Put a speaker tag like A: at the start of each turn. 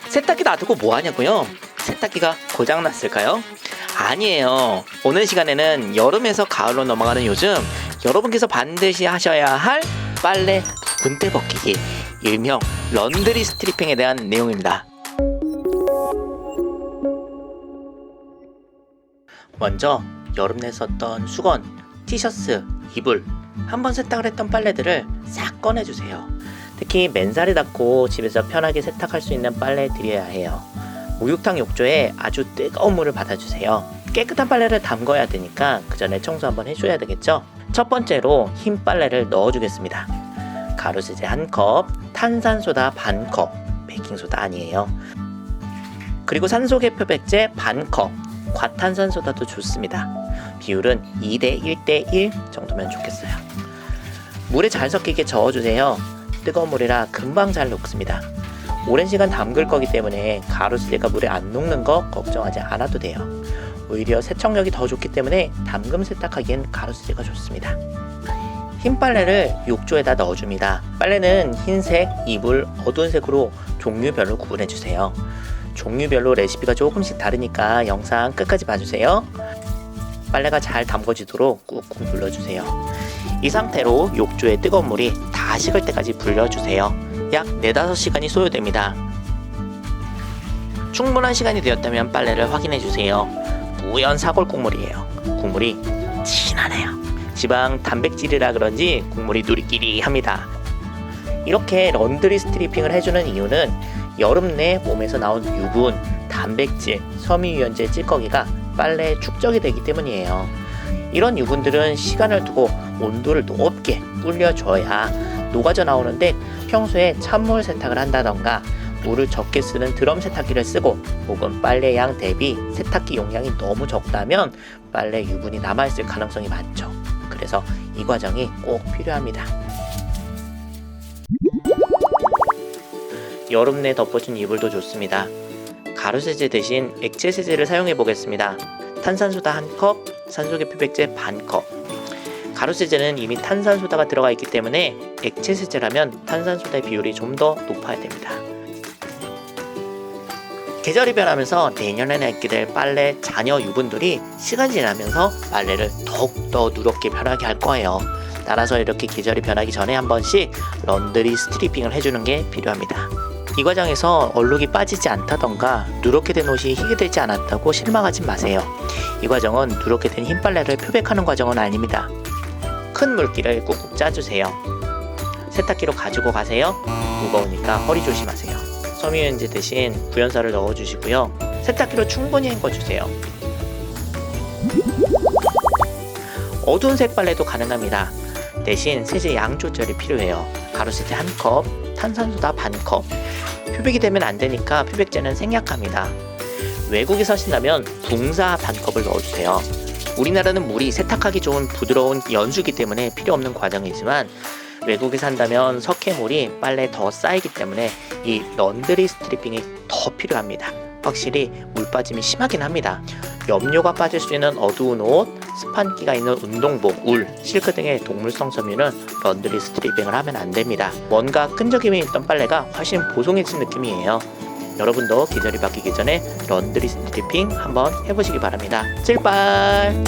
A: 세탁기 놔두고 뭐 하냐고요? 세탁기가 고장났을까요? 아니에요. 오늘 시간에는 여름에서 가을로 넘어가는 요즘 여러분께서 반드시 하셔야 할 빨래 분때 벗기기, 일명 런드리 스트리핑에 대한 내용입니다. 먼저 여름에 썼던 수건, 티셔츠, 이불, 한번 세탁을 했던 빨래들을 싹 꺼내주세요. 특히 맨살에 닦고 집에서 편하게 세탁할 수 있는 빨래 드려야 해요. 목욕탕 욕조에 아주 뜨거운 물을 받아주세요. 깨끗한 빨래를 담궈야 되니까 그 전에 청소 한번 해줘야 되겠죠? 첫 번째로 흰 빨래를 넣어주겠습니다. 가루세제 1컵, 탄산소다 반컵, 베이킹소다 아니에요. 그리고 산소계 표백제 반컵, 과탄산소다도 좋습니다. 비율은 2대 1대 1 정도면 좋겠어요. 물에 잘 섞이게 저어주세요. 뜨거운 물이라 금방 잘 녹습니다. 오랜 시간 담글 거기 때문에 가루세제가 물에 안 녹는 거 걱정하지 않아도 돼요. 오히려 세척력이 더 좋기 때문에 담금 세탁하기엔 가루세제가 좋습니다. 흰 빨래를 욕조에다 넣어줍니다. 빨래는 흰색, 이불, 어두운 색으로 종류별로 구분해주세요. 종류별로 레시피가 조금씩 다르니까 영상 끝까지 봐주세요. 빨래가 잘 담궈지도록 꾹꾹 눌러주세요. 이 상태로 욕조의 뜨거운 물이 다 식을 때까지 불려주세요. 약 4-5시간이 소요됩니다. 충분한 시간이 되었다면 빨래를 확인해주세요. 뿌연 사골 국물이에요. 국물이 진하네요. 지방 단백질이라 그런지 국물이 누리끼리합니다. 이렇게 런드리 스트리핑을 해주는 이유는 여름 내 몸에서 나온 유분, 단백질, 섬유유연제 찌꺼기가 빨래에 축적이 되기 때문이에요. 이런 유분들은 시간을 두고 온도를 높게 불려줘야 녹아져 나오는데 평소에 찬물 세탁을 한다던가 물을 적게 쓰는 드럼 세탁기를 쓰고 혹은 빨래 양 대비 세탁기 용량이 너무 적다면 빨래 유분이 남아있을 가능성이 많죠. 그래서 이 과정이 꼭 필요합니다. 여름 내 덮어준 이불도 좋습니다. 가루세제 대신 액체세제를 사용해 보겠습니다. 탄산소다 1컵, 산소계 표백제 반컵. 가루세제는 이미 탄산소다가 들어가 있기 때문에 액체세제라면 탄산소다의 비율이 좀 더 높아야 됩니다. 계절이 변하면서 내년에 입게 될 빨래 잔여 유분들이 시간이 지나면서 빨래를 더욱더 누렇게 변하게 할 거예요. 따라서 이렇게 계절이 변하기 전에 한 번씩 런드리 스트리핑을 해주는 게 필요합니다. 이 과정에서 얼룩이 빠지지 않다던가 누렇게 된 옷이 희게 되지 않았다고 실망하지 마세요. 이 과정은 누렇게 된 흰 빨래를 표백하는 과정은 아닙니다. 큰 물기를 꾹꾹 짜주세요. 세탁기로 가지고 가세요. 무거우니까 허리 조심하세요. 섬유유연제 대신 구연사를 넣어주시고요. 세탁기로 충분히 헹궈주세요. 어두운 색 빨래도 가능합니다. 대신 세제 양 조절이 필요해요. 가루세제 1컵, 탄산소다 반컵. 표백이 되면 안 되니까 표백제는 생략합니다. 외국에 사신다면 붕사 반컵을 넣어주세요. 우리나라는 물이 세탁하기 좋은 부드러운 연수기 때문에 필요 없는 과정이지만 외국에 산다면 석회물이 빨래에 더 쌓이기 때문에 이 런드리 스트리핑이 더 필요합니다. 확실히 물 빠짐이 심하긴 합니다. 염료가 빠질 수 있는 어두운 옷, 스판기가 있는 운동복, 울, 실크 등의 동물성 섬유는 런드리 스트리핑을 하면 안 됩니다. 뭔가 끈적임이 있던 빨래가 훨씬 보송해진 느낌이에요. 여러분도 계절이 바뀌기 전에 런드리 스트리핑 한번 해보시기 바랍니다. 찔빨!